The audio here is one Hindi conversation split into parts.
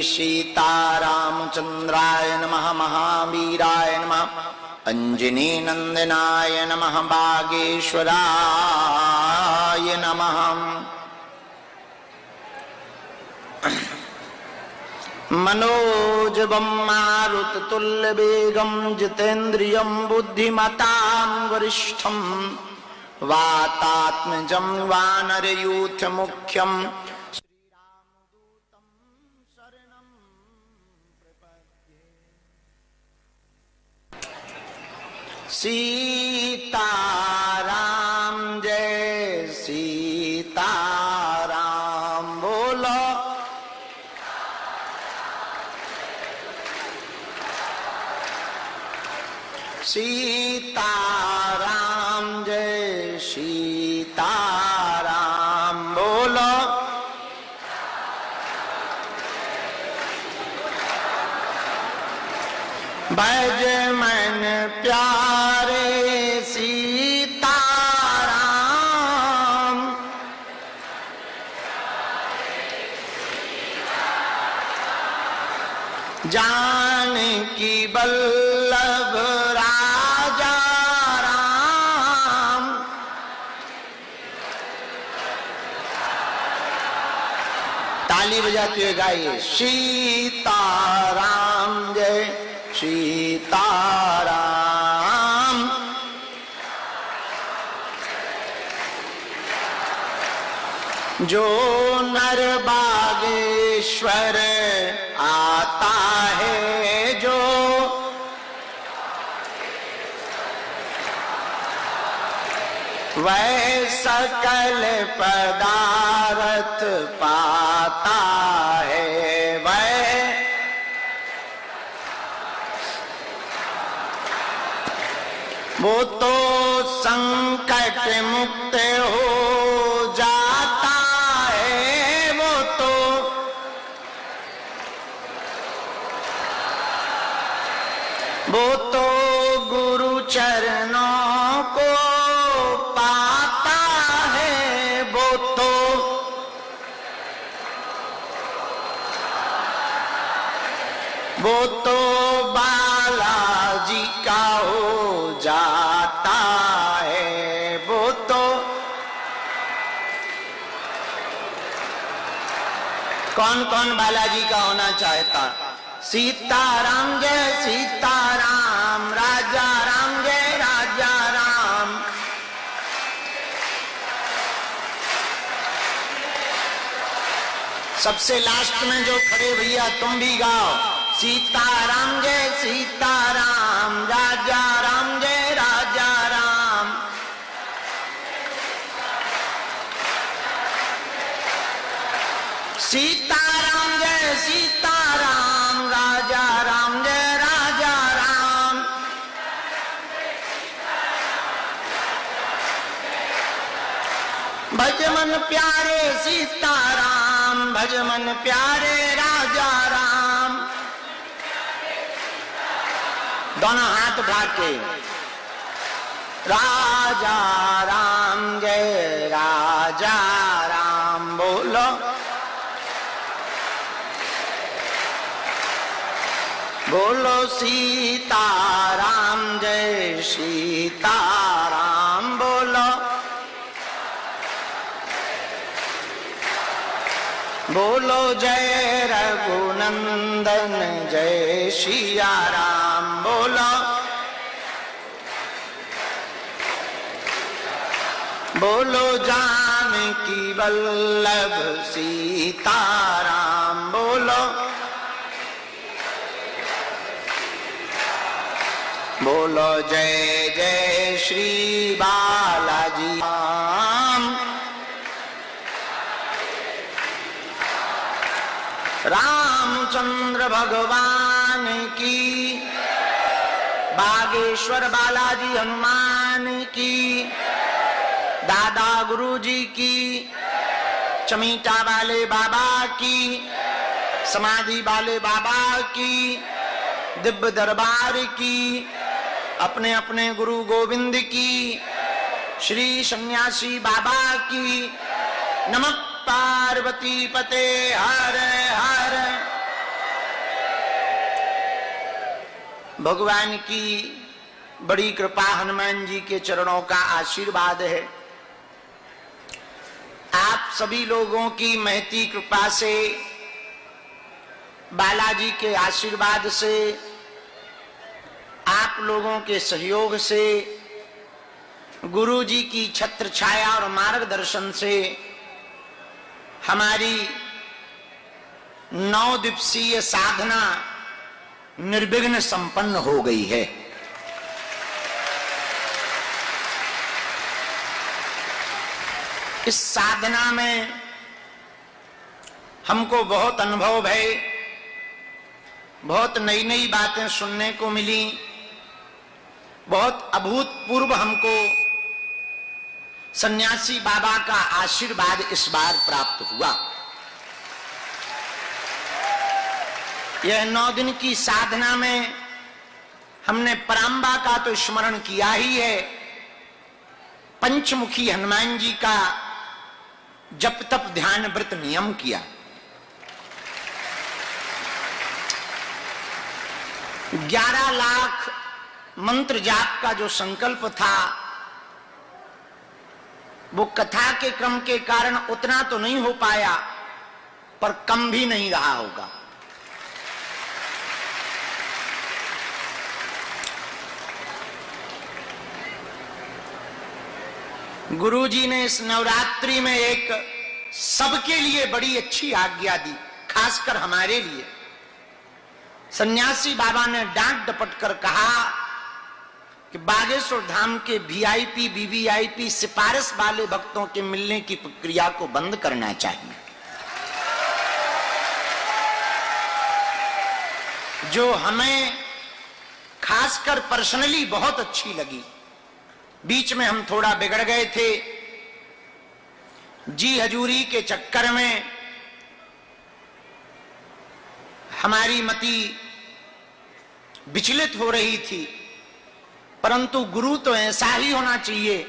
सीतारामचंद्राय नमः महावीराय नमः अंजनी नंदनाय नमः बागेश्वराय नमः। मनोजवं मारुततुल्यवेगं जितेन्द्रियं बुद्धिमतां वरिष्ठं वातात्मजं वानरयूथमुख्यं श्रीरामदूतं शरणं प्रपद्ये। सीताराम जय सीताराम बोलो। सीताराम जय सीताराम बोलो। भज मन प्यारे सीताराम, जानकी वल्लभ राजा राम। ताली बजाते हुए गाइए सीताराम जय सीताराम। जो नर बागेश्वर आता है, जो वह सकल पदार्थ पाता है। वह वो तो संकट मुक्त हो जाता है। वो तो गुरु चरणों को पाता है। वो तो बालाजी का हो जाता है। वो तो कौन कौन बालाजी का होना चाहता? सीताराम जय सीताराम, राजा राम जय राजा राम। सबसे लास्ट में जो खड़े भैया तुम भी गाओ सीताराम जय सीताराम, राजा राम जय राजा राम। सीताराम जय सीताराम, राजा राम जय राजा राम। भज मन प्यारे सीताराम, भज मन प्यारे राजा राम। दोनों हाथ उठा के राजा राम जय राजा राम बोलो। बोलो सीताराम जय सीताराम बोलो। बोलो जय रघुनंदन जय सिया राम बोलो। बोलो जानकी वल्लभ सीताराम बोलो। बोलो जय जय श्री बालाजी राम। रामचंद्र भगवान की, बागेश्वर बालाजी हनुमान की, दादा गुरुजी की, चमीटा वाले बाबा की, समाधि वाले बाबा की, दिव्य दरबार की, अपने अपने गुरु गोविंद की, श्री सन्यासी बाबा की। नमः पार्वती पते हर हर भगवान की बड़ी कृपा, हनुमान जी के चरणों का आशीर्वाद है। आप सभी लोगों की महती कृपा से, बालाजी के आशीर्वाद से, आप लोगों के सहयोग से, गुरु जी की छत्र छाया और मार्गदर्शन से हमारी 9 दिवसीय साधना निर्विघ्न संपन्न हो गई है। इस साधना में हमको बहुत अनुभव है, बहुत नई नई बातें सुनने को मिली, बहुत अभूतपूर्व हमको सन्यासी बाबा का आशीर्वाद इस बार प्राप्त हुआ। यह 9 दिन की साधना में हमने पराम्बा का तो स्मरण किया ही है, पंचमुखी हनुमान जी का जप तप ध्यान व्रत नियम किया। 11 लाख मंत्र जाप का जो संकल्प था, वो कथा के क्रम के कारण उतना तो नहीं हो पाया, पर कम भी नहीं रहा होगा। गुरु जी ने इस नवरात्रि में एक सबके लिए बड़ी अच्छी आज्ञा दी, खासकर हमारे लिए। सन्यासी बाबा ने डांट डपट कर कहा कि बागेश्वर धाम के वीआईपी वीवीआईपी सिफारिश वाले भक्तों के मिलने की प्रक्रिया को बंद करना चाहिए। जो हमें खासकर पर्सनली बहुत अच्छी लगी। बीच में हम थोड़ा बिगड़ गए थे, जी हजूरी के चक्कर में हमारी मति विचलित हो रही थी, परंतु गुरु तो ऐसा ही होना चाहिए।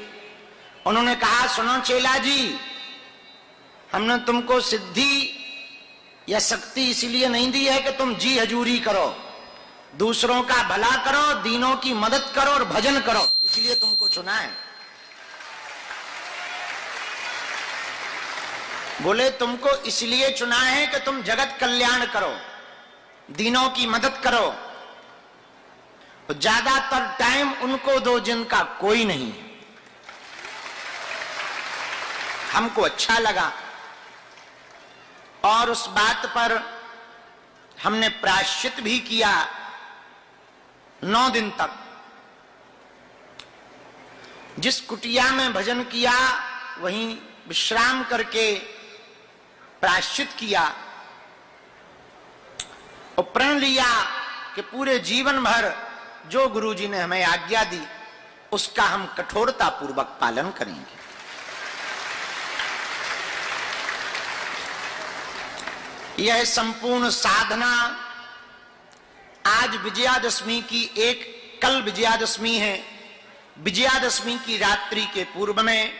उन्होंने कहा, सुनो चेला जी, हमने तुमको सिद्धि या शक्ति इसलिए नहीं दी है कि तुम जी हजूरी करो, दूसरों का भला करो, दीनों की मदद करो और भजन करो, इसलिए तुमको चुना है। बोले तुमको इसलिए चुना है कि तुम जगत कल्याण करो, दीनों की मदद करो, तो ज्यादातर टाइम उनको दो जिनका कोई नहीं। हमको अच्छा लगा और उस बात पर हमने प्रायश्चित भी किया 9 दिन तक। जिस कुटिया में भजन किया वहीं विश्राम करके प्रायश्चित किया और प्रण लिया कि पूरे जीवन भर जो गुरु जी ने हमें आज्ञा दी उसका हम कठोरता पूर्वक पालन करेंगे। यह संपूर्ण साधना आज विजयादशमी की कल विजयादशमी है। विजयादशमी की रात्रि के पूर्व में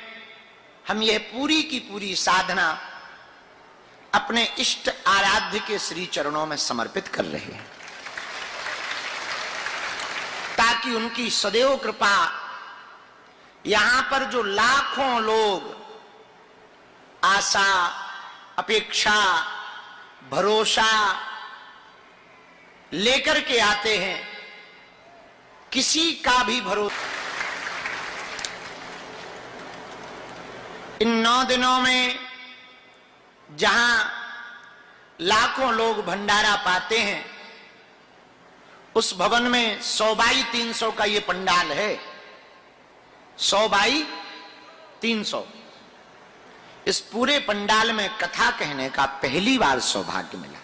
हम यह पूरी की पूरी साधना अपने इष्ट आराध्य के श्री चरणों में समर्पित कर रहे हैं, ताकि उनकी सदैव कृपा यहां पर जो लाखों लोग आशा, अपेक्षा, भरोसा लेकर के आते हैं, किसी का भी भरोसा। इन 9 दिनों में जहां लाखों लोग भंडारा पाते हैं, उस भवन में 100 बाई 300 का ये पंडाल है। 100 बाई 300। इस पूरे पंडाल में कथा कहने का पहली बार सौभाग्य मिला।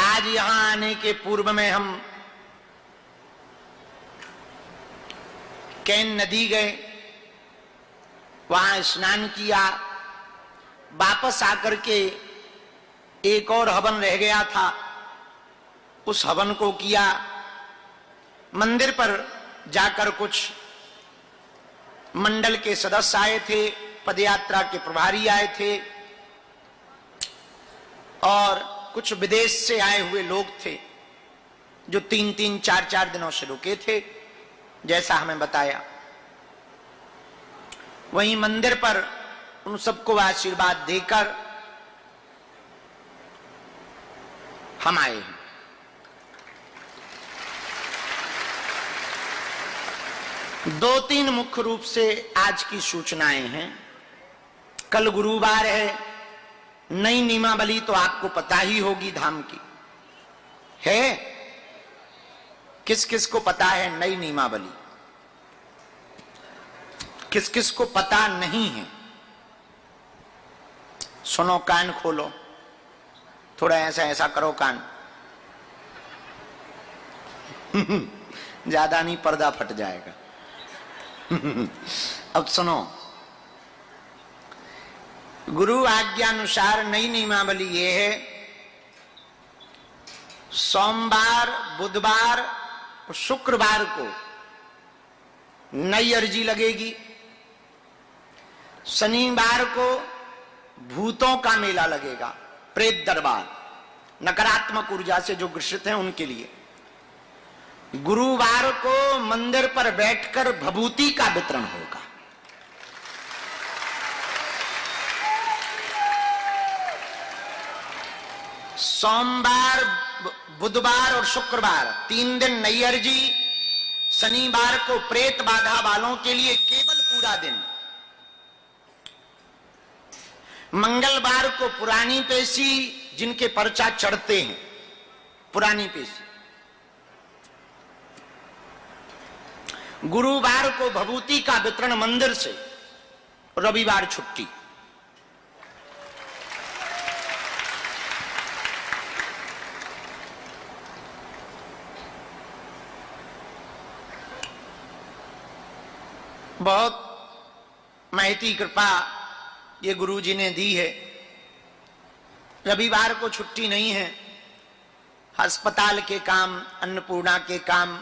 आज यहां आने के पूर्व में हम कैन नदी गए, वहां स्नान किया, वापस आकर के एक और हवन रह गया था, उस हवन को किया। मंदिर पर जाकर कुछ मंडल के सदस्य आए थे, पदयात्रा के प्रभारी आए थे और कुछ विदेश से आए हुए लोग थे जो 3-3, 4-4 दिनों से रुके थे, जैसा हमें बताया। वहीं मंदिर पर उन सबको आशीर्वाद देकर हम आए हैं। दो तीन मुख्य रूप से आज की सूचनाएं हैं। कल गुरुवार है, नई नियमावली तो आपको पता ही होगी धाम की है। किस किस को पता है नई नियमावली? किस किस को पता नहीं है? सुनो, कान खोलो, थोड़ा ऐसा ऐसा करो कान। ज्यादा नहीं, पर्दा फट जाएगा। अब सुनो, गुरु आज्ञानुसार नई नियमावली ये है, सोमवार, बुधवार और शुक्रवार को नई अर्जी लगेगी। शनिवार को भूतों का मेला लगेगा, प्रेत दरबार, नकारात्मक ऊर्जा से जो ग्रसित हैं उनके लिए। गुरुवार को मंदिर पर बैठकर भभूति का वितरण होगा। सोमवार, बुधवार और शुक्रवार 3 दिन नई अर्जी। शनिवार को प्रेत बाधा वालों के लिए केवल पूरा दिन। मंगलवार को पुरानी पेशी, जिनके पर्चा चढ़ते हैं, पुरानी पेशी। गुरुवार को भभूति का वितरण मंदिर से, रविवार छुट्टी। बहुत महती कृपा ये गुरुजी ने दी है। रविवार को छुट्टी नहीं है। अस्पताल के काम, अन्नपूर्णा के काम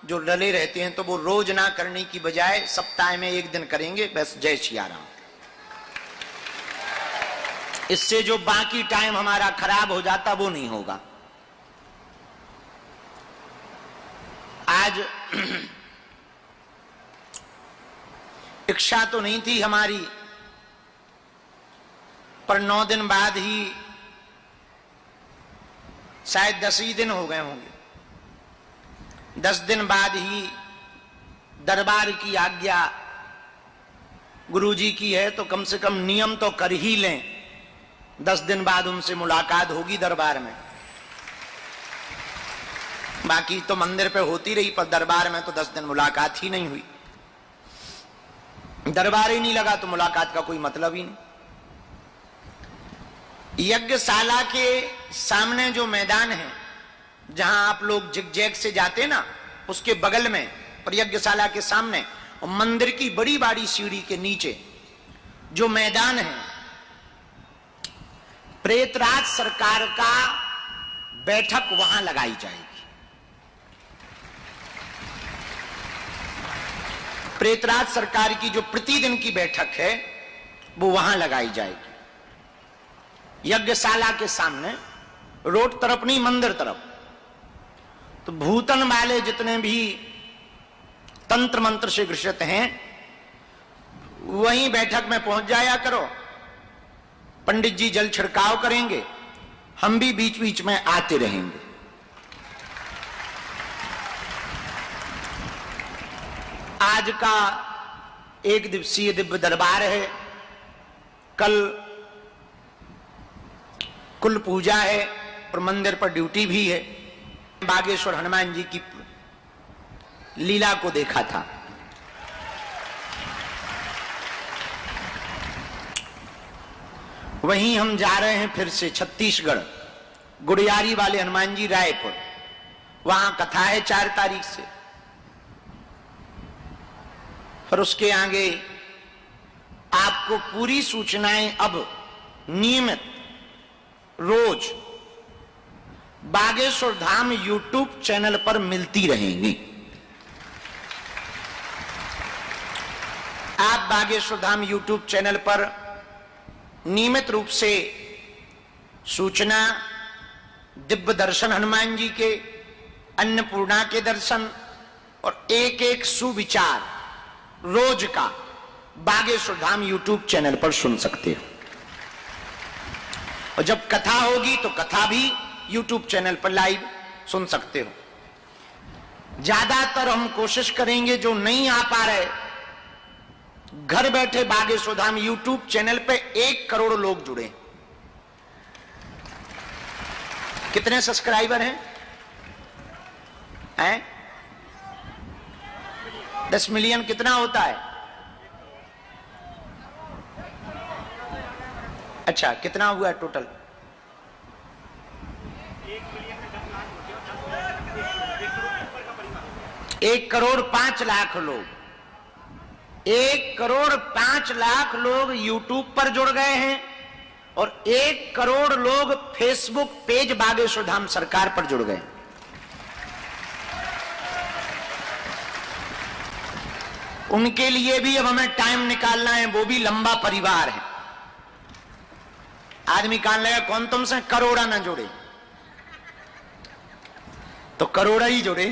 जो डले रहते हैं, तो वो रोज ना करने की बजाय सप्ताह में 1 दिन करेंगे, बस। जय सियाराम। इससे जो बाकी टाइम हमारा खराब हो जाता वो नहीं होगा। आज इच्छा तो नहीं थी हमारी, पर 9 दिन बाद ही, शायद 10 ही दिन हो गए होंगे, 10 दिन बाद ही दरबार की आज्ञा गुरुजी की है, तो कम से कम नियम तो कर ही लें। 10 दिन बाद उनसे मुलाकात होगी दरबार में। बाकी तो मंदिर पे होती रही, पर दरबार में तो 10 दिन मुलाकात ही नहीं हुई। दरबार ही नहीं लगा तो मुलाकात का कोई मतलब ही नहीं। यज्ञशाला के सामने जो मैदान है, जहां आप लोग जिगजैग से जाते ना, उसके बगल में और यज्ञशाला के सामने और मंदिर की बड़ी बड़ी सीढ़ी के नीचे जो मैदान है, प्रेतराज सरकार का बैठक वहां लगाई जाएगी। प्रेतराज सरकार की जो प्रतिदिन की बैठक है वो वहां लगाई जाएगी, यज्ञशाला के सामने, रोड तरफ नहीं, मंदिर तरफ। तो भूतन वाले जितने भी तंत्र मंत्र से ग्रसित हैं, वहीं बैठक में पहुंच जाया करो। पंडित जी जल छिड़काव करेंगे, हम भी बीच बीच में आते रहेंगे। आज का 1 दिवसीय दिव्य दरबार है। कल कुल पूजा है और मंदिर पर ड्यूटी भी है। बागेश्वर हनुमान जी की लीला को देखा था। वहीं हम जा रहे हैं फिर से छत्तीसगढ़, गुड़ियारी वाले हनुमान जी, रायपुर। वहां कथा है 4 तारीख से। और उसके आगे आपको पूरी सूचनाएं अब नियमित रोज बागेश्वर धाम यूट्यूब चैनल पर मिलती रहेंगी। आप बागेश्वर धाम यूट्यूब चैनल पर नियमित रूप से सूचना दिव्य दर्शन हनुमान जी के, अन्नपूर्णा के दर्शन और एक एक सुविचार रोज का बागेश्वर धाम यूट्यूब चैनल पर सुन सकते हो। और जब कथा होगी तो कथा भी यूट्यूब चैनल पर लाइव सुन सकते हो। ज्यादातर हम कोशिश करेंगे जो नहीं आ पा रहे, घर बैठे बागेश्वर धाम यूट्यूब चैनल पे 1 करोड़ लोग जुड़े। कितने सब्सक्राइबर हैं? 10 मिलियन कितना होता है? अच्छा, कितना हुआ है टोटल? 1 करोड़ 5 लाख लोग, 1 करोड़ 5 लाख लोग यूट्यूब पर जुड़ गए हैं और 1 करोड़ लोग फेसबुक पेज बागेश्वर धाम सरकार पर जुड़ गए। उनके लिए भी अब हमें टाइम निकालना है, वो भी लंबा परिवार है। आदमी कहने लगा कौन तुमसे करोड़ा ना जुड़े, तो करोड़ा ही जुड़े।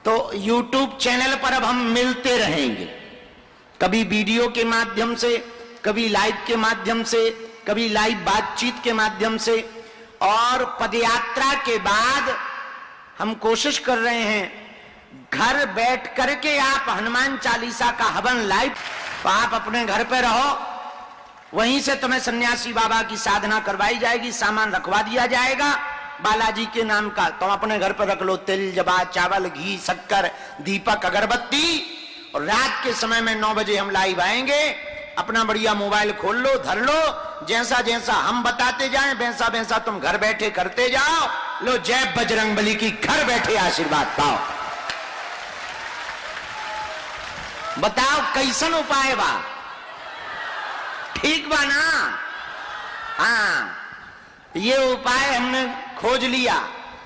तो YouTube चैनल पर अब हम मिलते रहेंगे, कभी वीडियो के माध्यम से, कभी लाइव के माध्यम से, कभी लाइव बातचीत के माध्यम से। और पदयात्रा के बाद हम कोशिश कर रहे हैं घर बैठ करके आप हनुमान चालीसा का हवन लाइव, तो आप अपने घर पे रहो, वहीं से तुम्हें सन्यासी बाबा की साधना करवाई जाएगी, सामान रखवा दिया जाएगा बालाजी के नाम का, तुम अपने घर पर रख लो, तिल जबा चावल घी शक्कर दीपक अगरबत्ती। और रात के समय में 9 बजे हम लाइव आएंगे, अपना बढ़िया मोबाइल खोल लो, धर लो, जैसा जैसा हम बताते जाएं वैसा वैसा तुम घर बैठे करते जाओ। लो जय बजरंगबली की, घर बैठे आशीर्वाद पाओ। बताओ कैसन उपाय बा? ठीक बा ना? हाँ, ये उपाय हमने खोज लिया।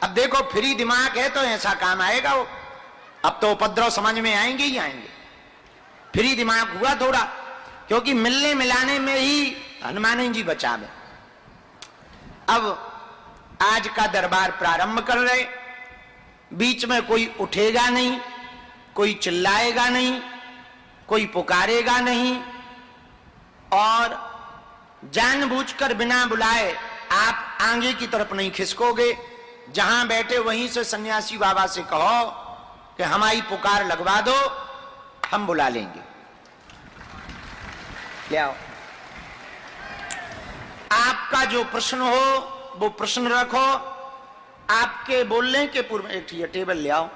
अब देखो फ्री दिमाग है तो ऐसा काम आएगा वो। अब तो उपद्रव समझ में आएंगे ही आएंगे। फ्री दिमाग हुआ थोड़ा, क्योंकि मिलने मिलाने में ही हनुमान जी बचावे। अब आज का दरबार प्रारंभ कर रहे, बीच में कोई उठेगा नहीं, कोई चिल्लाएगा नहीं, कोई पुकारेगा नहीं, और जानबूझकर बिना बुलाए आप आगे की तरफ नहीं खिसकोगे। जहां बैठे वहीं से सन्यासी बाबा से कहो कि हमारी पुकार लगवा दो, हम बुला लेंगे। ले आओ, आपका जो प्रश्न हो वो प्रश्न रखो। आपके बोलने के पूर्व, एक टेबल ले आओ,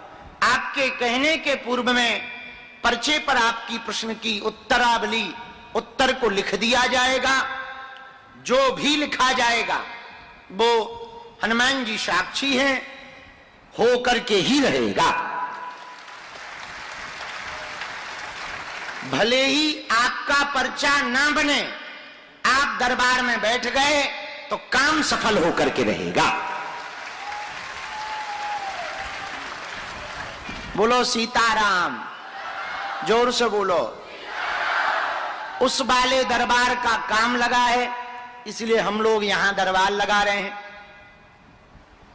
आपके कहने के पूर्व में पर्चे पर आपकी प्रश्न की उत्तरावली, उत्तर को लिख दिया जाएगा। जो भी लिखा जाएगा वो हनुमान जी साक्षी हैं, हो करके ही रहेगा। भले ही आपका पर्चा ना बने, आप दरबार में बैठ गए तो काम सफल होकर के रहेगा। बोलो सीताराम, जोर से बोलो। उस वाले दरबार का काम लगा है, इसलिए हम लोग यहां दरबार लगा रहे हैं।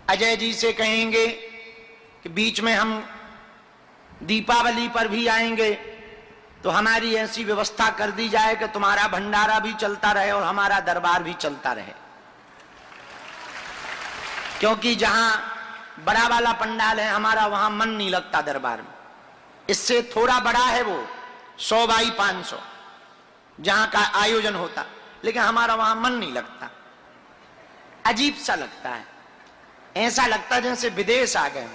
अजय जी से कहेंगे कि बीच में हम दीपावली पर भी आएंगे तो हमारी ऐसी व्यवस्था कर दी जाए कि तुम्हारा भंडारा भी चलता रहे और हमारा दरबार भी चलता रहे। क्योंकि जहां बड़ा वाला पंडाल है हमारा, वहां मन नहीं लगता दरबार में। इससे थोड़ा बड़ा है वो 100 बाई 500 जहां का आयोजन होता, लेकिन हमारा वहां मन नहीं लगता, अजीब सा लगता है। ऐसा लगता जैसे विदेश आ गए,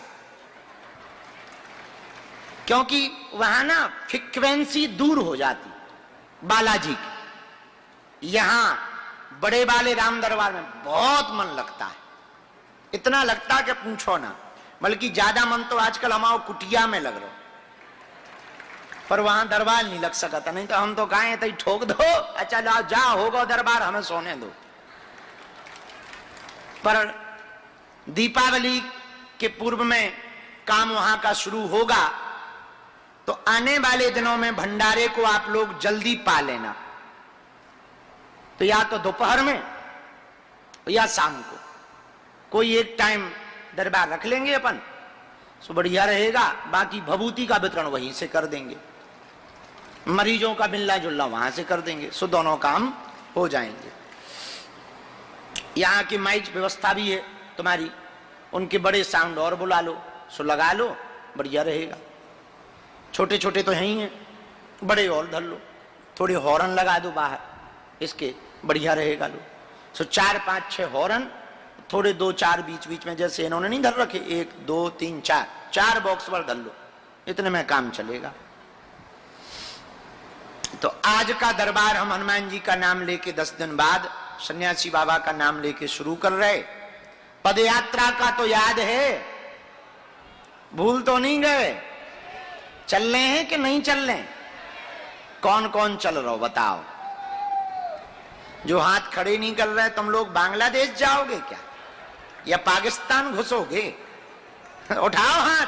क्योंकि वहां ना फ्रीक्वेंसी दूर हो जाती बालाजी की। यहां बड़े वाले राम दरबार में बहुत मन लगता है, इतना लगता कि पूछो ना। बल्कि ज्यादा मन तो आजकल हमारे कुटिया में लग रहा, पर वहां दरबार नहीं लग सकता। नहीं तो हम तो कहें तो ठोक दो, अच्छा जा होगा दरबार, हमें सोने दो। पर दीपावली के पूर्व में काम वहां का शुरू होगा, तो आने वाले दिनों में भंडारे को आप लोग जल्दी पा लेना। तो या तो दोपहर में या शाम को, कोई एक टाइम दरबार रख लेंगे अपन, सो बढ़िया रहेगा। बाकी भभूति का वितरण वहीं से कर देंगे, मरीजों का मिलना जुलना वहां से कर देंगे, सो दोनों काम हो जाएंगे। यहाँ की माइक व्यवस्था भी है तुम्हारी, उनके बड़े साउंड और बुला लो, सो लगा लो, बढ़िया रहेगा। छोटे छोटे तो हैं ही हैं, बड़े और धर लो, थोड़े हॉर्न लगा दो बाहर इसके, बढ़िया रहेगा। लो सो 4 5 6 हॉर्न, थोड़े 2 4 बीच बीच में, जैसे इन्होंने नहीं धर रखे, 1 2 3 4 बॉक्स पर धर लो, इतने में काम चलेगा। तो आज का दरबार हम हनुमान जी का नाम लेके 10 दिन बाद सन्यासी बाबा का नाम लेके शुरू कर रहे। पदयात्रा का तो याद है, भूल तो नहीं गए? चल रहे हैं कि नहीं चल रहे? कौन कौन चल रहे हो बताओ? जो हाथ खड़े नहीं कर रहे, तुम लोग बांग्लादेश जाओगे क्या या पाकिस्तान घुसोगे? उठाओ हाथ,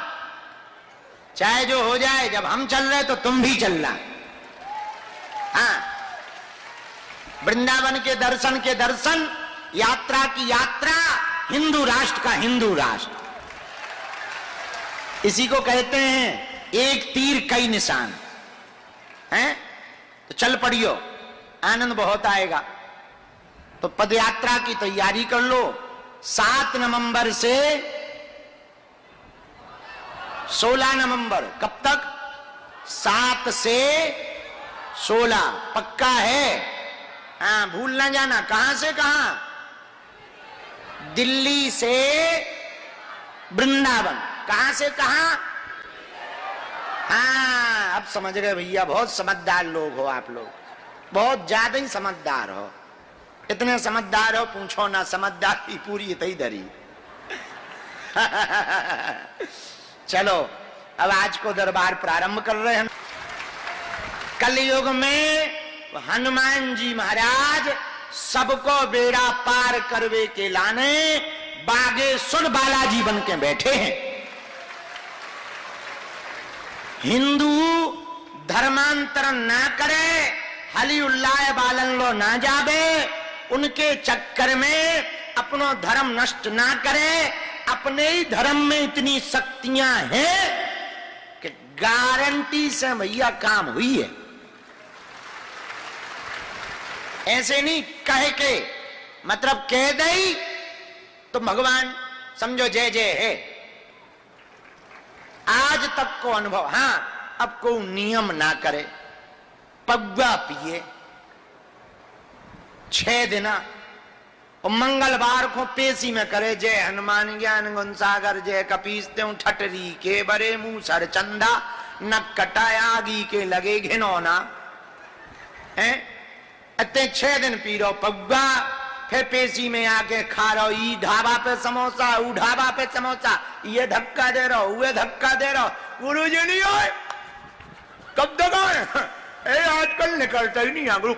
चाहे जो हो जाए, जब हम चल रहे तो तुम भी चलना। हाँ, वृंदावन के दर्शन, यात्रा की यात्रा, हिंदू राष्ट्र का हिंदू राष्ट्र, इसी को कहते हैं एक तीर कई निशान हैं। तो चल पड़ियो, आनंद बहुत आएगा। तो पदयात्रा की तैयारी कर लो। 7 नवंबर से 16 नवंबर, कब तक? 7 से 16 पक्का है? हाँ, भूल ना जाना। कहां से कहां? दिल्ली से वृंदावन। कहां से कहां? हाँ, अब समझ गए भैया, बहुत समझदार लोग हो आप लोग, बहुत ज्यादा ही समझदार हो। इतने समझदार हो पूछो ना, समझदारी पूरी इतनी धरी। चलो अब आज को दरबार प्रारंभ कर रहे हैं। कलयुग में हनुमान जी महाराज सबको बेड़ा पार करवे के लाने बागेश्वर बालाजी बन के बैठे हैं। हिंदू धर्मांतरण ना करे, हली उल्लाय बालन लो ना जावे, उनके चक्कर में अपनो धर्म नष्ट ना करे। अपने ही धर्म में इतनी शक्तियां हैं कि गारंटी से भैया काम हुई है। ऐसे नहीं कह के, मतलब कह दई तो भगवान समझो जय जय है। आज तक को अनुभव। हाँ, अब को नियम ना करे, पग्गा पिए 6 दिन, और मंगलवार को पेशी में करे जय हनुमान ज्ञान गुण सागर, जय कपीस त्यों ठटरी के बरे मुंह सर चंदा, नक कटाया आगी के लगे घिनौना। इतने 6 दिन पी रो पग्गा, फिर पेशी में आके खा रहो, ई ढाबा पे समोसा, ऊ ढाबा पे समोसा, ये धक्का दे रहो, वो धक्का दे रहो। गुरु जी नहीं आए, कब तक आए? आजकल निकलता ही नहीं गुरु।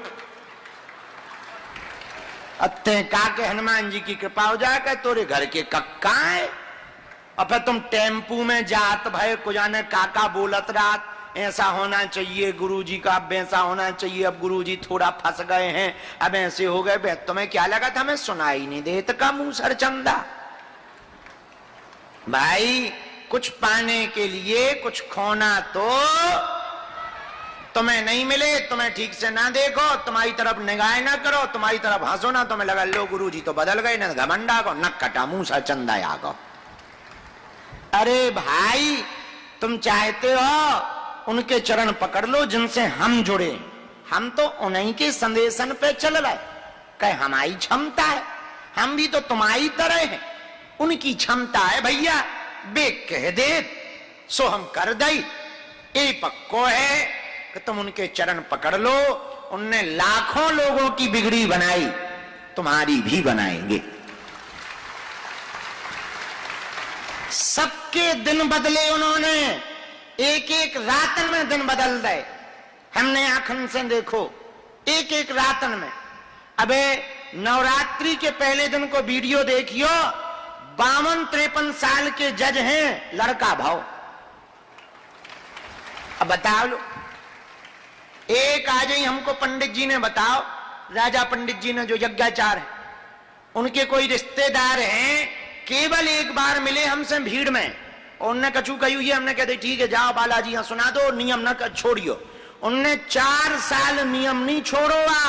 अत्ते का के हनुमान जी की कृपा हो जाए तोरे घर के कक्का है। और फिर तुम टेम्पू में जात भय को जाने काका बोलत रात, ऐसा होना चाहिए गुरुजी का, अब ऐसा होना चाहिए, अब गुरुजी थोड़ा फंस गए हैं, अब ऐसे हो गए। तुम्हें क्या लगा था मैं सुनाई नहीं देता का मुंह सर चंदा? भाई कुछ पाने के लिए कुछ खोना तो तुम्हें नहीं मिले, तुम्हें ठीक से ना देखो, तुम्हारी तरफ निगाह ना करो, तुम्हारी तरफ हंसो ना, तुम्हें लगा लो गुरुजी तो बदल गए, न घमंडा को नक कटा मुंह सर चंदा आ गो। अरे भाई तुम चाहते हो उनके चरण पकड़ लो जिनसे हम जुड़े। हम तो उन्हीं के संदेशन पे चल रहे, कहे हमारी क्षमता है, हम भी तो तुम्हारी तरह हैं। उनकी क्षमता है भैया, बे कह दे सो हम कर दई। ये पक्को है कि तुम उनके चरण पकड़ लो। उनने लाखों लोगों की बिगड़ी बनाई, तुम्हारी भी बनाएंगे। सबके दिन बदले उन्होंने, एक एक रातन में दिन बदल दे। हमने आंखन से देखो, एक एक रातन में। अबे नवरात्रि के पहले दिन को वीडियो देखियो, 52-53 साल के जज हैं, लड़का भाव। अब बताओ लो, एक आज ही हमको पंडित जी ने बताओ, राजा पंडित जी ने जो यज्ञाचार है, उनके कोई रिश्तेदार हैं केवल एक बार मिले हमसे भीड़ में, और उनने कछु कही हुई है, हमने कहते ठीक है जाओ बालाजी यहाँ सुना दो, नियम न छोड़ियो। उनने 4 साल नियम नहीं छोड़ोगा।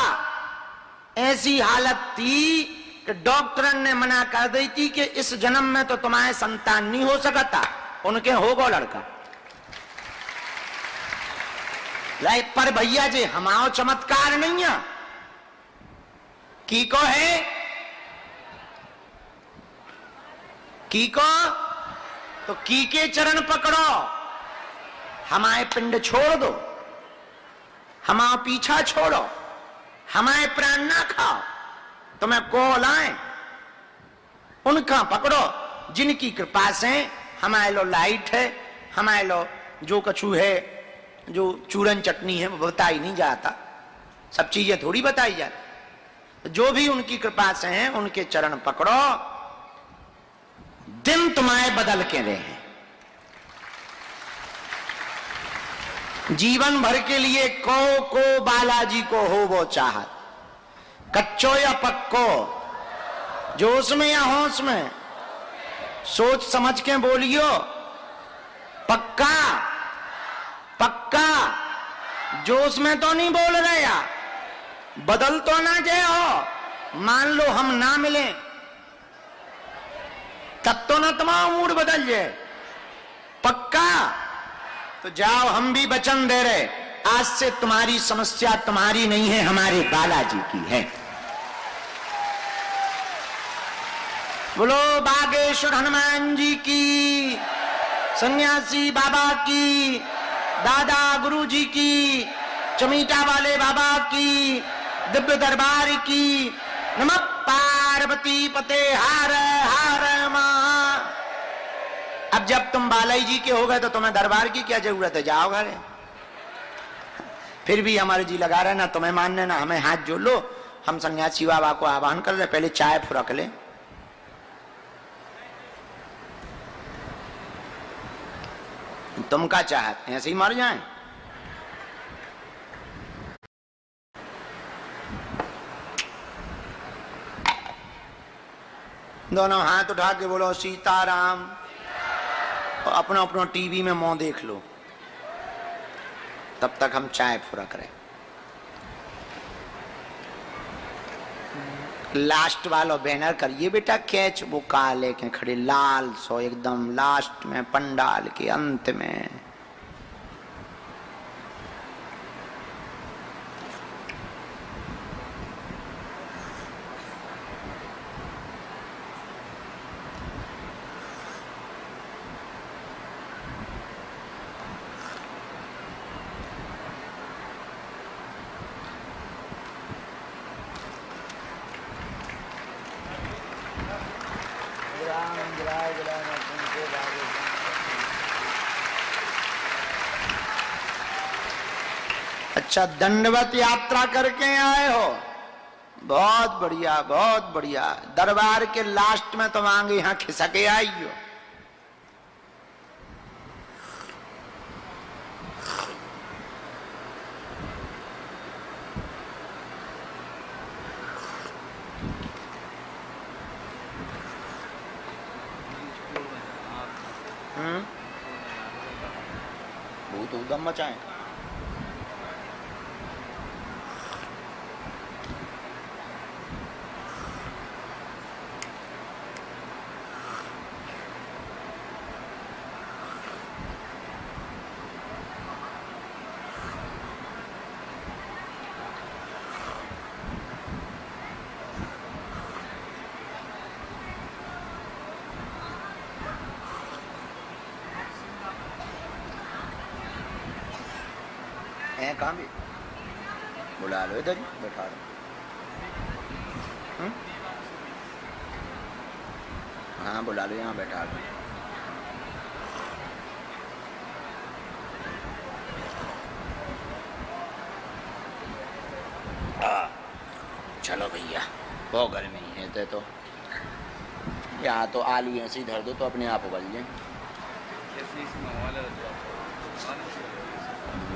ऐसी हालत थी कि डॉक्टर ने मना कर दी थी कि इस जन्म में तो तुम्हारे संतान नहीं हो सकता, उनके होगो लड़का। पर भैया जी हमारो चमत्कार नहीं है की को है की को, तो की के चरण पकड़ो, हमारे पिंड छोड़ दो, हमारा पीछा छोड़ो, हमारे प्राण ना खाओ, तुम्हें को लाए उनका पकड़ो जिनकी कृपा से हमारे लो लाइट है, हमारे लो जो कछु है, जो चूरन चटनी है वो बताई नहीं जाता, सब चीजें थोड़ी बताई जाती। जो भी उनकी कृपा से हैं उनके चरण पकड़ो, दिन तुम्हारे बदल के रहे। जीवन भर के लिए को बालाजी को हो वो चाहत, कच्चो या पक्को, जोश में या होश में, सोच समझ के बोलियो, पक्का पक्का, जोश में तो नहीं बोल रहे या, बदल तो ना जाए हो, मान लो हम ना मिले तब तो ना तुम्हारा मूड बदल जाए, पक्का। तो जाओ, हम भी वचन दे रहे, आज से तुम्हारी समस्या तुम्हारी नहीं है, हमारे बालाजी की है। बोलो बागेश्वर हनुमान जी की, सन्यासी बाबा की, दादा गुरु जी की, चमीटा वाले बाबा की, दिव्य दरबार की। नमः पार्वती पते हर हर महा। अब जब तुम बालाई जी के हो गए तो तुम्हें दरबार की क्या जरूरत है, जाओ घरे। फिर भी हमारे जी लगा रहे ना, तुम्हें मानने ना हमें हाथ जोड़ लो, हम सन्यासी बाबा को आह्वान कर रहे, पहले चाय फुरक ले। तुम क्या चाहते, ऐसे ही मर जाएं? दोनों हाथ उठा के बोलो सीताराम, और अपना अपना टीवी में मुंह देख लो, तब तक हम चाय फुरक रहे। लास्ट वाला बैनर करिए बेटा कैच, वो काले के खड़े लाल सो एकदम लास्ट में, पंडाल के अंत में। अच्छा, दंडवत यात्रा करके आए हो, बहुत बढ़िया बहुत बढ़िया। दरबार के लास्ट में तो आगे यहाँ खिसके आई हो। बहुत उदम मचाए। कहाँ भी बुला लो, इधर बैठा दो। हाँ बुला लो, यहाँ बैठा दो। चलो भैया, बहुत गर्मी है तो यहाँ तो आलू ऐसे ही धर दो तो अपने आप उबल जाए।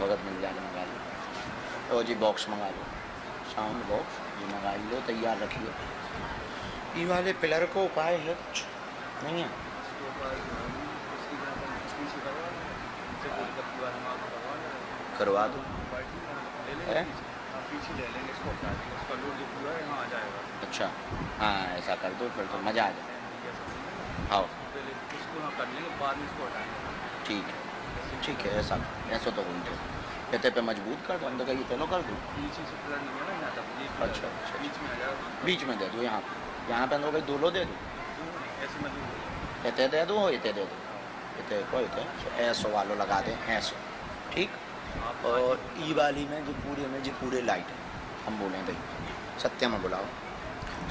भगत मिल जाए, मंगा लो। ओ जी बॉक्स मंगा लो, साउंड बॉक्स ये मंगा लो, तैयार रखिए। ये वाले पिलर को उपाय है कुछ? नहीं है? करवा दो, है? पीछे ले लेंगे इसको, हटा देंगे इसका लोड जो पूरा है यहाँ आ जाएगा। अच्छा, हाँ ऐसा कर दो फिर तो मज़ा आ जाए। हाँ पहले इसको यहाँ कर लेंगे, बाद में इसको हटाएंगे। ठीक है, ऐसा तो बोलते कहते पे मजबूत कर दो, अंदर का ये तेलो कर दो। पीछे से प्लग नहीं है ना यहाँ तक। अच्छा, बीच में आ जाएगा। बीच में दे दो, यहाँ पे अंदर भाई दोनों दे दो, ऐसे मजबूत इतने दे दो, इतने दे दो, इतने को इतने ऐसो वालों लगा दें ऐसो, ठीक। और ई वाली में जो पूरे लाइट है, हम बोलें भाई सत्य में बुलाओ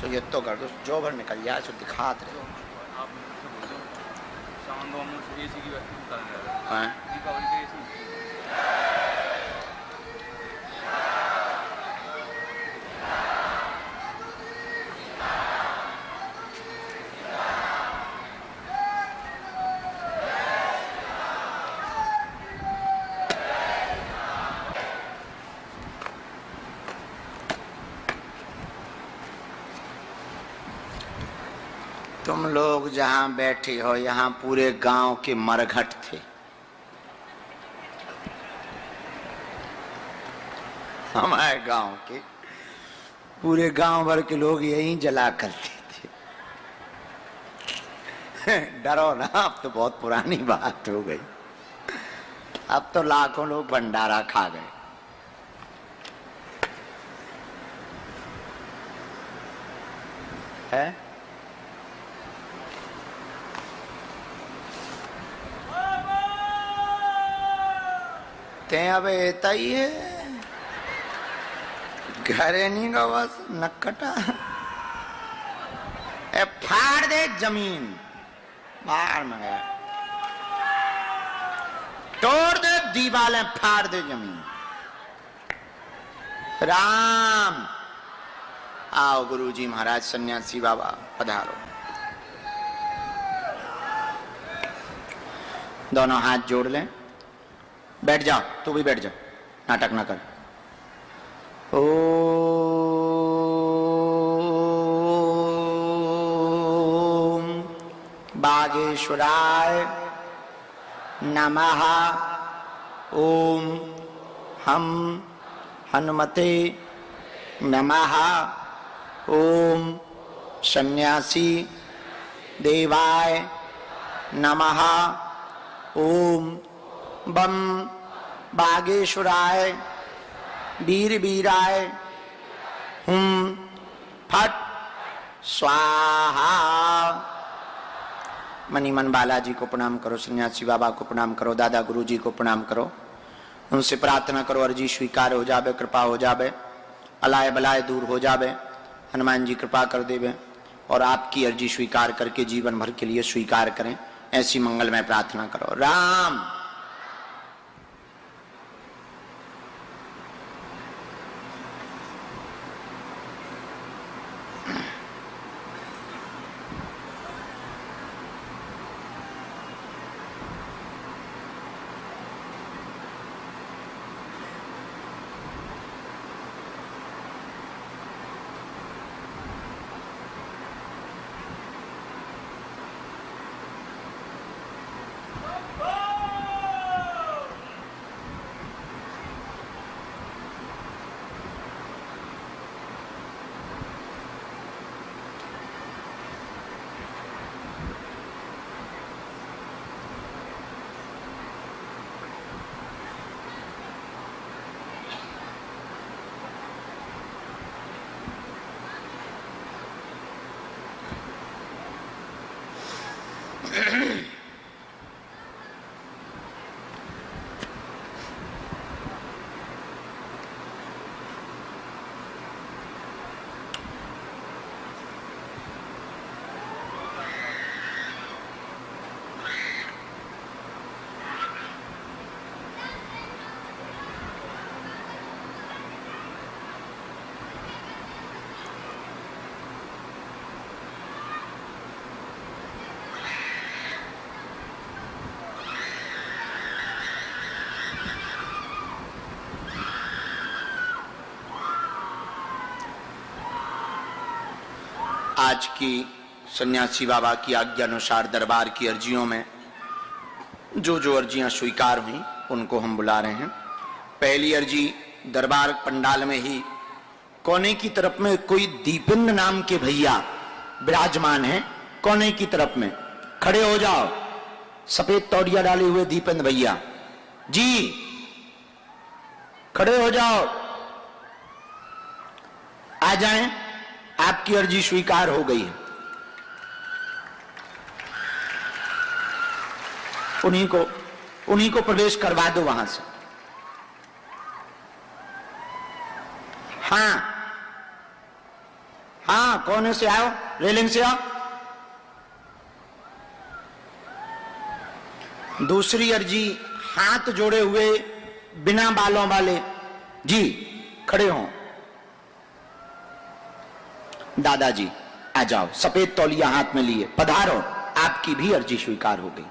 तो ये तो कर दो, जो भर निकल जाए सो दिखाते रहे। आप साउंड से एसी की वैसे निकाल रहे हैं। हाँ दीपावली के एसी तुम लोग जहाँ बैठे हो यहाँ पूरे गांव के मरघट थे। हमारे गांव के पूरे गांव भर के लोग यहीं जला करते थे। डरो ना, अब तो बहुत पुरानी बात हो गई, अब तो लाखों लोग भंडारा खा गए। है ते अब एता ही है, घरे नहीं का बस नक्कटा ए फाड़ दे जमीन, बाहर में गया तोड़ दे दीवारें, फाड़ दे जमीन। राम आओ गुरुजी महाराज, सन्यासी बाबा पधारो। दोनों हाथ जोड़ लें, बैठ जाओ, तू भी बैठ जाओ, नाटक ना कर। ओम बागेश्वराय नमः। ओम हम हनुमते नमः। ओम सन्यासी देवाय नमः। ओम बम बागेश्वराय वीर वीराय हुम फट स्वाहा। मनी मन बालाजी को प्रणाम करो, सन्यासी बाबा को प्रणाम करो, दादा गुरुजी को प्रणाम करो, उनसे प्रार्थना करो अर्जी स्वीकार हो जावे, कृपा हो जावे, अलाय बलाय दूर हो जावे, हनुमान जी कृपा कर देवे और आपकी अर्जी स्वीकार करके जीवन भर के लिए स्वीकार करें, ऐसी मंगलमय प्रार्थना करो। राम आज की सन्यासी बाबा की आज्ञा अनुसार दरबार की अर्जियों में जो जो अर्जियां स्वीकार हुई उनको हम बुला रहे हैं। पहली अर्जी दरबार पंडाल में ही कोने की तरफ में कोई दीपेंद्र नाम के भैया विराजमान हैं। कोने की तरफ में खड़े हो जाओ, सफेद तौलिया डाले हुए दीपेंद्र भैया जी, खड़े हो जाओ, आ जाएं, आपकी अर्जी स्वीकार हो गई है। उन्हीं को प्रवेश करवा दो वहां से। हाँ हाँ, कोने से आओ, रेलिंग से आओ। दूसरी अर्जी हाथ जोड़े हुए बिना बालों वाले जी, खड़े हों। दादाजी आ जाओ, सफेद तौलिया हाथ में लिए पधारो, आपकी भी अर्जी स्वीकार हो गई।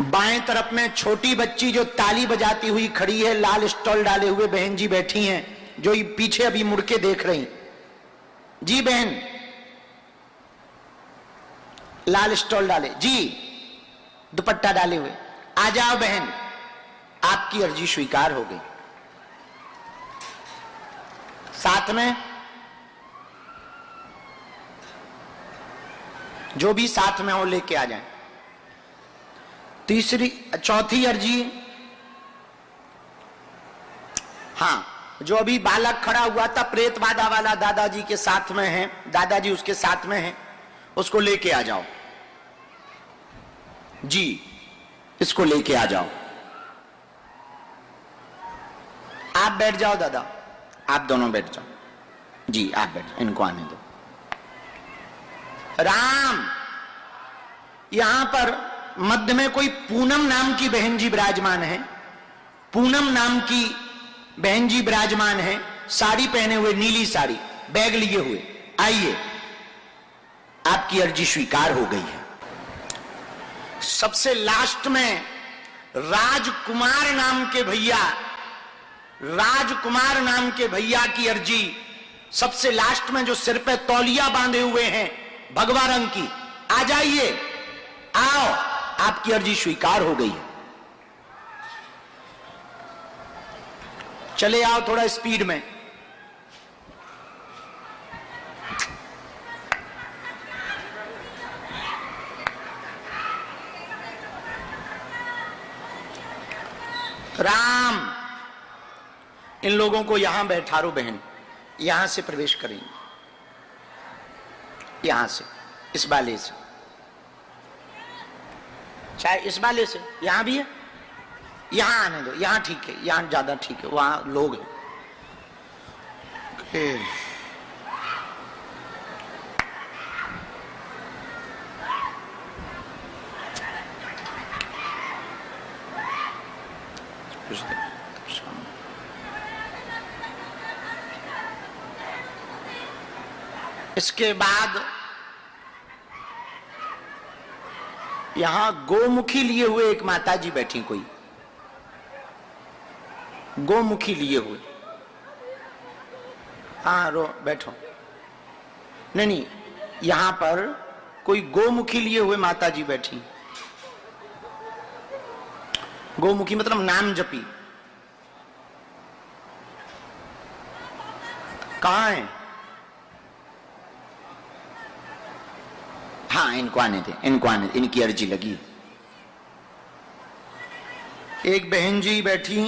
बाएं तरफ में छोटी बच्ची जो ताली बजाती हुई खड़ी है, लाल स्टॉल डाले हुए बहन जी बैठी हैं, जो पीछे अभी मुड़ के देख रही जी। बहन लाल स्टॉल डाले जी, दुपट्टा डाले हुए, आ जाओ बहन, आपकी अर्जी स्वीकार हो गई। साथ में जो भी साथ में हो लेके आ जाएं। चौथी अर्जी, हाँ, जो अभी बालक खड़ा हुआ था प्रेत बाधा वाला दादाजी के साथ में है, दादाजी उसके साथ में है, उसको लेके आ जाओ जी, इसको लेके आ जाओ। आप बैठ जाओ दादा, आप दोनों बैठ जाओ जी, आप बैठ जाओ, इनको आने दो। राम, यहां पर मध्य में कोई पूनम नाम की बहन जी विराजमान है। पूनम नाम की बहन जी विराजमान है, साड़ी पहने हुए, नीली साड़ी, बैग लिए हुए। आइए, आपकी अर्जी स्वीकार हो गई है। सबसे लास्ट में राजकुमार नाम के भैया, राजकुमार नाम के भैया की अर्जी सबसे लास्ट में, जो सिर पे तौलिया बांधे हुए हैं भगवा रंग की, आ जाइए, आओ, आपकी अर्जी स्वीकार हो गई है। चले आओ थोड़ा स्पीड में। राम, इन लोगों को यहां बैठारो बहन, यहां से प्रवेश करेंगे, यहां से, इस बाले से, चाहे इस बाले से, यहां भी है, यहां आने दो, यहां ठीक है, यहां ज्यादा ठीक है, वहां लोग हैं। इसके बाद यहां गोमुखी लिए हुए एक माता जी बैठी, कोई गोमुखी लिए हुए, हाँ रो बैठो, नहीं, यहां पर कोई गोमुखी लिए हुए माता जी बैठी। गोमुखी मतलब नाम जपी। कहां है? हाँ, इनको आने दे, इनको आने दे, इनकी अर्जी लगी। एक बहन जी बैठी,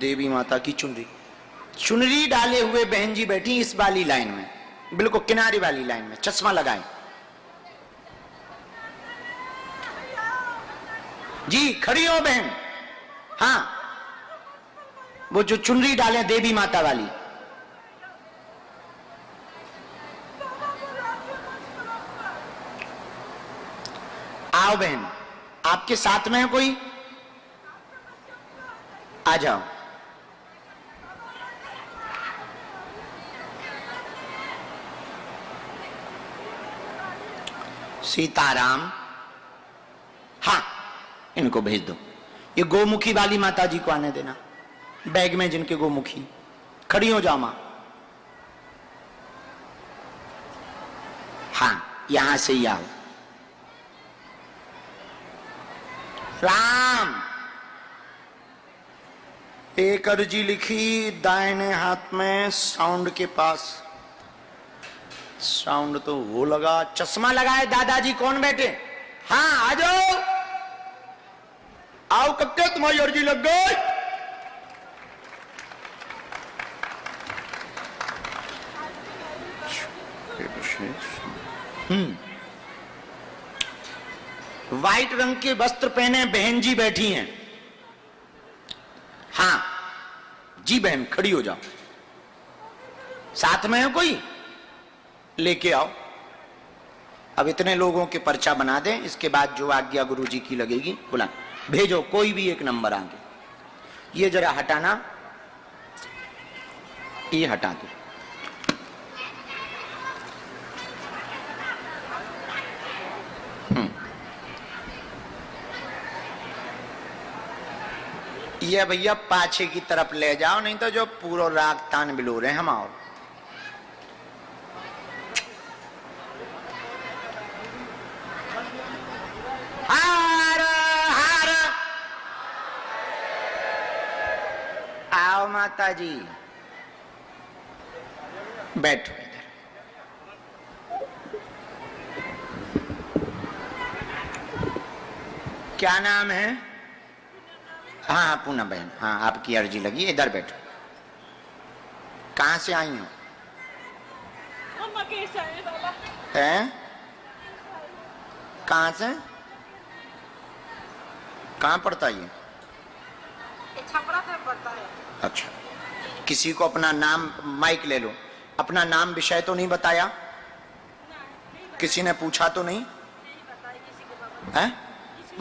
देवी माता की चुनरी डाले हुए बहन जी बैठी इस वाली लाइन में, बिल्कुल किनारे वाली लाइन में, चश्मा लगाए जी, खड़ी हो बहन। हाँ, वो जो चुनरी डाले देवी माता वाली, आओ बहन, आपके साथ में है कोई? आ जाओ। सीताराम, हाँ, इनको भेज दो। ये गोमुखी वाली माता जी को आने देना, बैग में जिनके गोमुखी, खड़ी हो जाओ मां। हाँ, यहां से ही आओ। राम, एक अर्जी लिखी दाहिने हाथ में साउंड के पास। साउंड तो वो लगा, चश्मा लगाए दादाजी कौन बैठे? हाँ आ जाओ, आओ कक्के, तुम्हारी अर्जी लग गई। व्हाइट रंग के वस्त्र पहने बहन जी बैठी हैं। हाँ जी बहन, खड़ी हो जाओ। साथ में है कोई? लेके आओ। अब इतने लोगों के पर्चा बना दें, इसके बाद जो आज्ञा गुरु जी की लगेगी बुला भेजो, कोई भी एक नंबर आगे। ये जरा हटाना, ये हटा दो। ये भैया पाछे की तरफ ले जाओ, नहीं तो जो पूरा राग तान बिलो रहे हम। आओ, हार हार, आओ माता जी, बैठो इधर। क्या नाम है? हाँ पूनम बहन, हाँ आपकी अर्जी लगी, इधर बैठो। कहाँ से आई हो? हैं? कहाँ से? कहाँ पड़ता ये? छपरा से पड़ता है। अच्छा, किसी को अपना नाम, माइक ले लो, अपना नाम विषय तो नहीं बताया? किसी ने पूछा तो नहीं? हैं?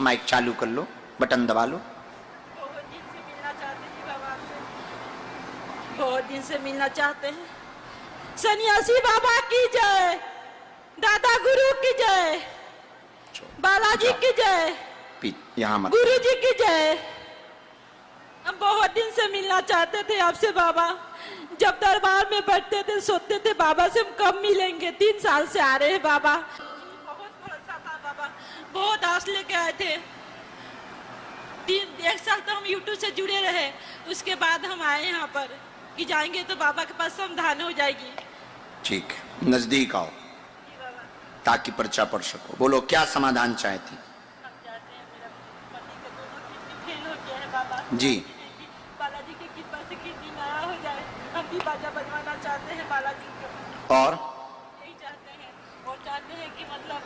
माइक चालू कर लो, बटन दबा लो। बहुत दिन से मिलना चाहते हैं। सन्यासी बाबा की जय, दादा गुरु की जय, बालाजी की जय, यहाँ मत, गुरु जी की जय। हम बहुत दिन से मिलना चाहते थे आपसे बाबा। जब दरबार में बैठते थे सोते थे बाबा से हम कब मिलेंगे। 3 साल से आ रहे हैं बाबा। बहुत भरोसा था बाबा, बहुत आस लेके आए थे। 1 साल तो हम यूट्यूब से जुड़े रहे, उसके बाद हम आए यहाँ पर कि जाएंगे तो बाबा के पास समाधान हो जाएगी। ठीक, नजदीक आओ ताकि पर्चा पढ़ सको। बोलो क्या समाधान चाहती? हम चाहते हैं मेरा पति के दोनों किडनी फेल हो गया है बाबा जी, बालाजी की कृपा से किडनी नया हो जाए। हम भी बाजा बजवाना चाहते हैं बालाजी को, और यही चाहते हैं। और चाहते हैं कि मतलब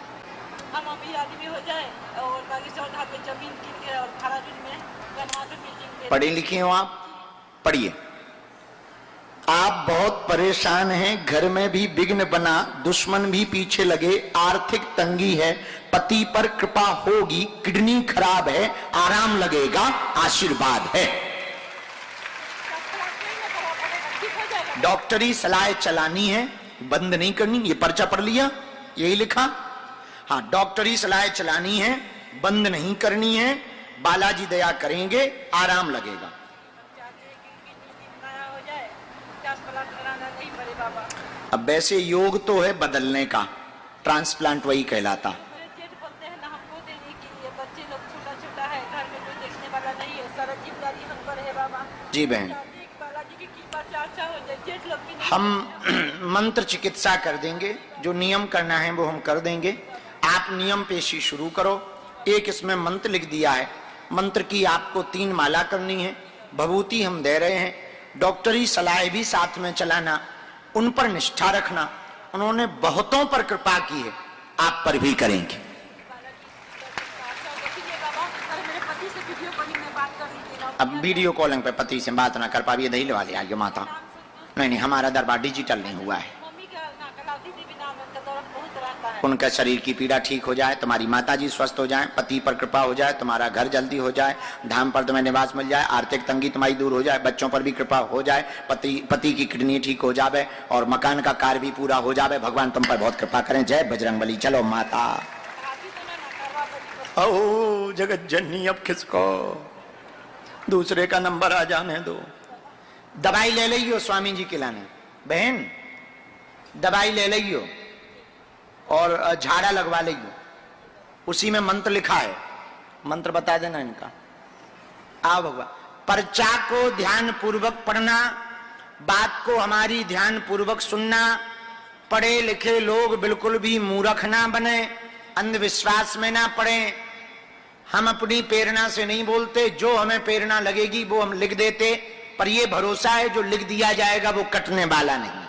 हम अमीर आदमी हो जाए और बाकी चौधा पे जमीन किन के और खराजुल में बनवा के बिल्डिंग। पढ़े लिखे हो आप? पढ़िए। आप बहुत परेशान हैं, घर में भी विघ्न बना, दुश्मन भी पीछे लगे, आर्थिक तंगी है, पति पर कृपा होगी, किडनी खराब है, आराम लगेगा, आशीर्वाद है। डॉक्टरी सलाह चलानी है, बंद नहीं करनी। ये पर्चा पढ़ लिया, यही लिखा। हाँ, डॉक्टरी सलाह चलानी है, बंद नहीं करनी है, बालाजी दया करेंगे, आराम लगेगा। अब वैसे योग तो है बदलने का, ट्रांसप्लांट वही कहलाता। जेठ बोलते हैं ना हमको देने के लिए, बच्चे लोग छोटा छोटा है, घर में कोई देखने वाला नहीं है, सारा जिम्मेदारी हम पर है बाबा। जी बहन, बालाजी की कृपा से अच्छा हो जाए। जेठ लोग भी हम मंत्र चिकित्सा कर देंगे, जो नियम करना है वो हम कर देंगे। आप नियम पेशी शुरू करो। एक इसमें मंत्र लिख दिया है, मंत्र की आपको 3 माला करनी है, भभूति हम दे रहे हैं, डॉक्टरी सलाह भी साथ में चलाना, उन पर निष्ठा रखना। उन्होंने बहुतों पर कृपा की है, आप पर भी करेंगे। अब वीडियो कॉलिंग पे पति से बात ना कर पाइए, दही लगा ले आइए माता। नहीं, हमारा दरबार डिजिटल नहीं हुआ है। उनका शरीर की पीड़ा ठीक हो जाए, तुम्हारी माता जी स्वस्थ हो जाए, पति पर कृपा हो जाए, तुम्हारा घर जल्दी हो जाए, धाम पर तुम्हें निवास मिल जाए, आर्थिक तंगी तुम्हारी दूर हो जाए, बच्चों पर भी कृपा हो जाए, पति की किडनी ठीक हो जाए और मकान का कार्य भी पूरा हो जाए। भगवान तुम पर बहुत कृपा करें। जय बजरंगबली। चलो माता। ओ जगत जननी, अब किसको दूसरे का नंबर आ जाने दो। दवाई ले लियो स्वामी जी के लाने। बहन दवाई ले लियो। और झाड़ा लगवा लेगी, उसी में मंत्र लिखा है, मंत्र बता देना इनका। आओ भगवान, पर्चा को ध्यान पूर्वक पढ़ना, बात को हमारी ध्यान पूर्वक सुनना, पढ़े लिखे लोग बिल्कुल भी मूर्ख ना बने, अंधविश्वास में ना पड़े। हम अपनी प्रेरणा से नहीं बोलते, जो हमें प्रेरणा लगेगी वो हम लिख देते, पर यह भरोसा है जो लिख दिया जाएगा वो कटने वाला नहीं।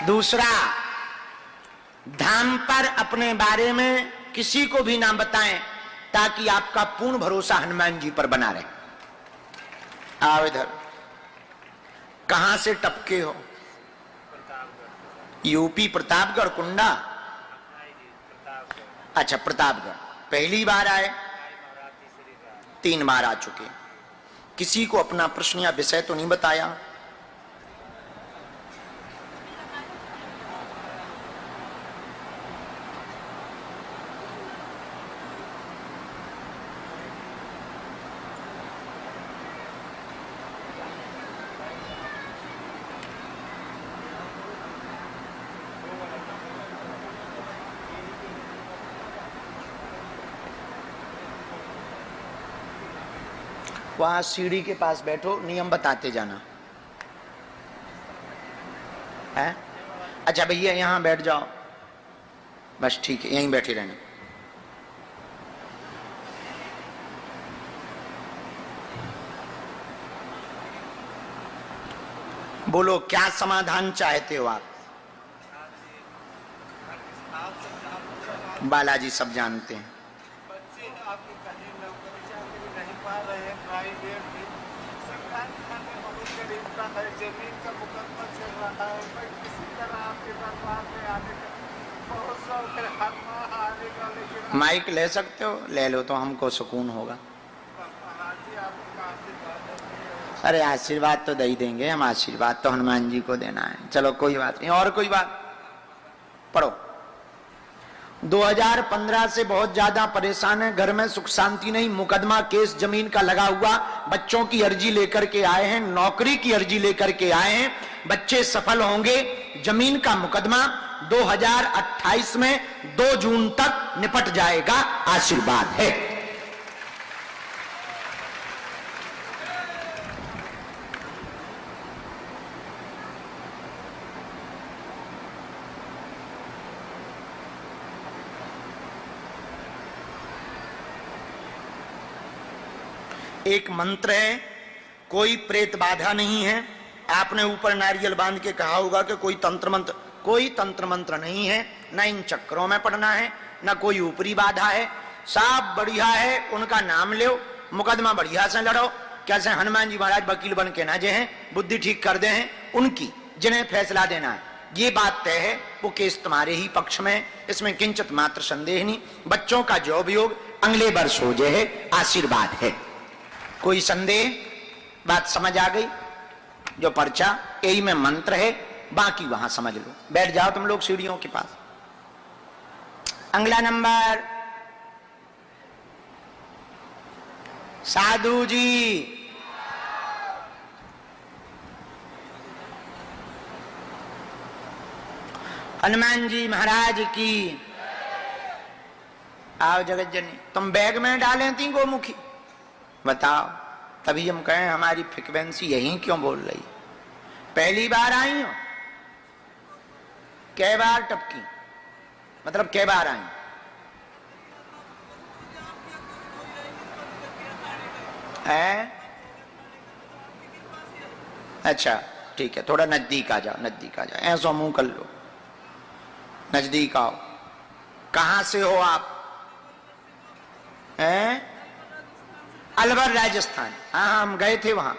दूसरा, धाम पर अपने बारे में किसी को भी ना बताएं, ताकि आपका पूर्ण भरोसा हनुमान जी पर बना रहे। आओ इधर, कहां से टपके हो? यूपी प्रतापगढ़, कुंडा। अच्छा, प्रतापगढ़ पहली बार आए? 3 बार आ चुके। किसी को अपना प्रश्न या विषय तो नहीं बताया? वहां सीढ़ी के पास बैठो, नियम बताते जाना है। अच्छा भैया यहां बैठ जाओ, बस ठीक है, यहीं बैठे रहना। बोलो, क्या समाधान चाहते हो आप? बालाजी सब जानते हैं। बच्चे आपके कहीं नौकरी चाकरी नहीं पा रहे हैं, प्राइवेट भी सरकार खाने बहुत गरीबता है, जमीन का मुकदमा चल रहा है। मैं किसी तरह आपके दरबार में आने का बहुत शौक है, हर माह आने का, लेकिन माइक ले सकते हो? ले लो तो हमको सुकून होगा। महाराज जी आपका आशीर्वाद है। अरे आशीर्वाद तो दे ही देंगे हम, आशीर्वाद तो हनुमान जी को देना है। चलो कोई बात नहीं। और कोई बात? पढ़ो। 2015 से बहुत ज्यादा परेशान है, घर में सुख शांति नहीं, मुकदमा केस जमीन का लगा हुआ, बच्चों की अर्जी लेकर के आए हैं, नौकरी की अर्जी लेकर के आए हैं, बच्चे सफल होंगे। जमीन का मुकदमा 2028 में 2 जून तक निपट जाएगा, आशीर्वाद है। एक मंत्र है, कोई प्रेत बाधा नहीं है। आपने ऊपर नारियल बांध के कहा होगा कि कोई तंत्र मंत्र, कोई तंत्र मंत्र नहीं है, ना इन चक्रों में पढ़ना है, ना कोई ऊपरी बाधा है। सब बढ़िया है, उनका नाम लो, मुकदमा बढ़िया से लड़ो। कैसे हनुमान जी महाराज वकील बन के ना जे हैं, बुद्धि ठीक कर दे हैं उनकी, जिन्हें फैसला देना है। ये बात तय है, वो केस तुम्हारे ही पक्ष में, इसमें किंचित मात्र संदेह नहीं। बच्चों का जो भी योग अगले वर्ष हो जाए, आशीर्वाद है। कोई संदेह? बात समझ आ गई? जो पर्चा यही में मंत्र है, बाकी वहां समझ लो। बैठ जाओ तुम लोग सीढ़ियों के पास। अगला नंबर, साधु जी। हनुमान जी महाराज की। आओ जगत जननी, तुम बैग में डालें थी गोमुखी, बताओ। तभी हम कहें हमारी फ्रिक्वेंसी यही क्यों बोल रही? पहली बार आई हो? कै बार टपकी? मतलब कै बार आई? है? अच्छा ठीक है, थोड़ा नजदीक आ जाओ, नजदीक आ जाओ, ऐसा मुंह कर लो, नजदीक आओ। कहां से हो आप? हैं? अलवर राजस्थान। हाँ हाँ, हम गए थे वहां।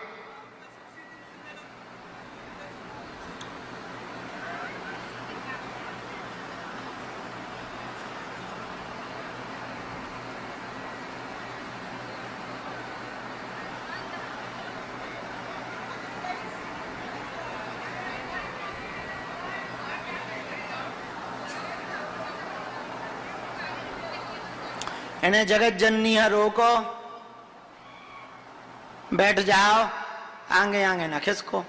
इन्हें जगत जननी है, रोको, बैठ जाओ, आगे आगे ना खिसको।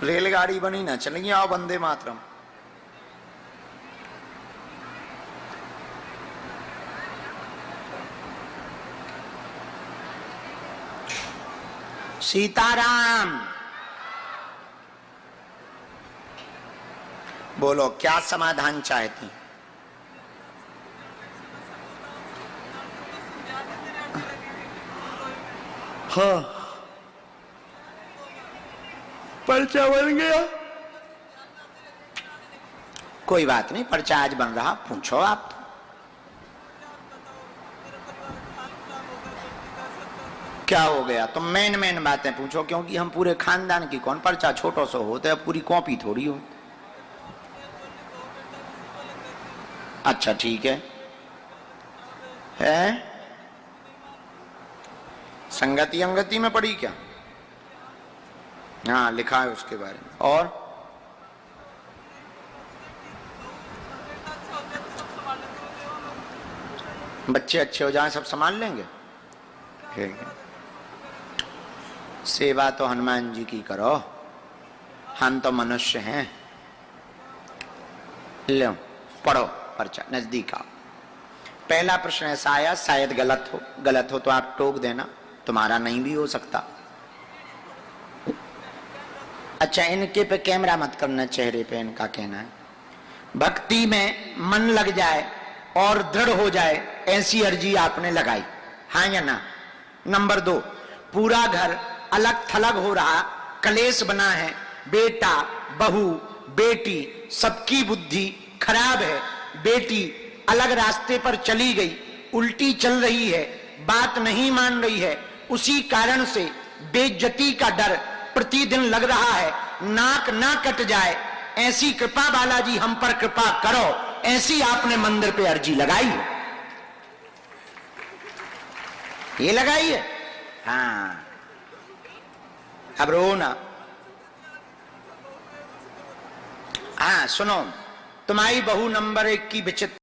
रेलगाड़ी बनी ना चलेंगे, आओ वंदे मातरम। सीताराम। बोलो क्या समाधान चाहती? हाँ, पर्चा बन गया। कोई बात नहीं, पर्चा आज बन रहा, पूछो आप। क्या हो गया? तो मेन बातें पूछो, क्योंकि हम पूरे खानदान की, कौन पर्चा छोटो सो होते, पूरी कॉपी थोड़ी हो। अच्छा ठीक है? संगति अंगति में पड़ी क्या? हाँ लिखा है उसके बारे में। और बच्चे अच्छे हो जाएं सब संभाल लेंगे। ठीक है, सेवा तो हनुमान जी की करो, हम तो मनुष्य हैं। लो पढ़ो पर्चा, नजदीक आओ। पहला प्रश्न ऐसा आया, शायद गलत हो तो आप टोक देना, तुम्हारा नहीं भी हो सकता। अच्छा, इनके पे कैमरा मत करना, चेहरे पे, इनका कहना है भक्ति में मन लग जाए और दृढ़ हो जाए, ऐसी अर्जी आपने लगाई, हाँ या ना? नंबर 2, पूरा घर अलग थलग हो रहा, कलेश बना है, बेटा बहू बेटी सबकी बुद्धि खराब है, बेटी अलग रास्ते पर चली गई, उल्टी चल रही है, बात नहीं मान रही है, उसी कारण से बेइज्जती का डर प्रतिदिन लग रहा है, नाक ना कट जाए, ऐसी कृपा बालाजी हम पर कृपा करो, ऐसी आपने मंदिर पे अर्जी लगाई है। ये लगाई है? हाँ, अब रो ना। हाँ सुनो, तुम्हारी बहू नंबर 1 की विचित्र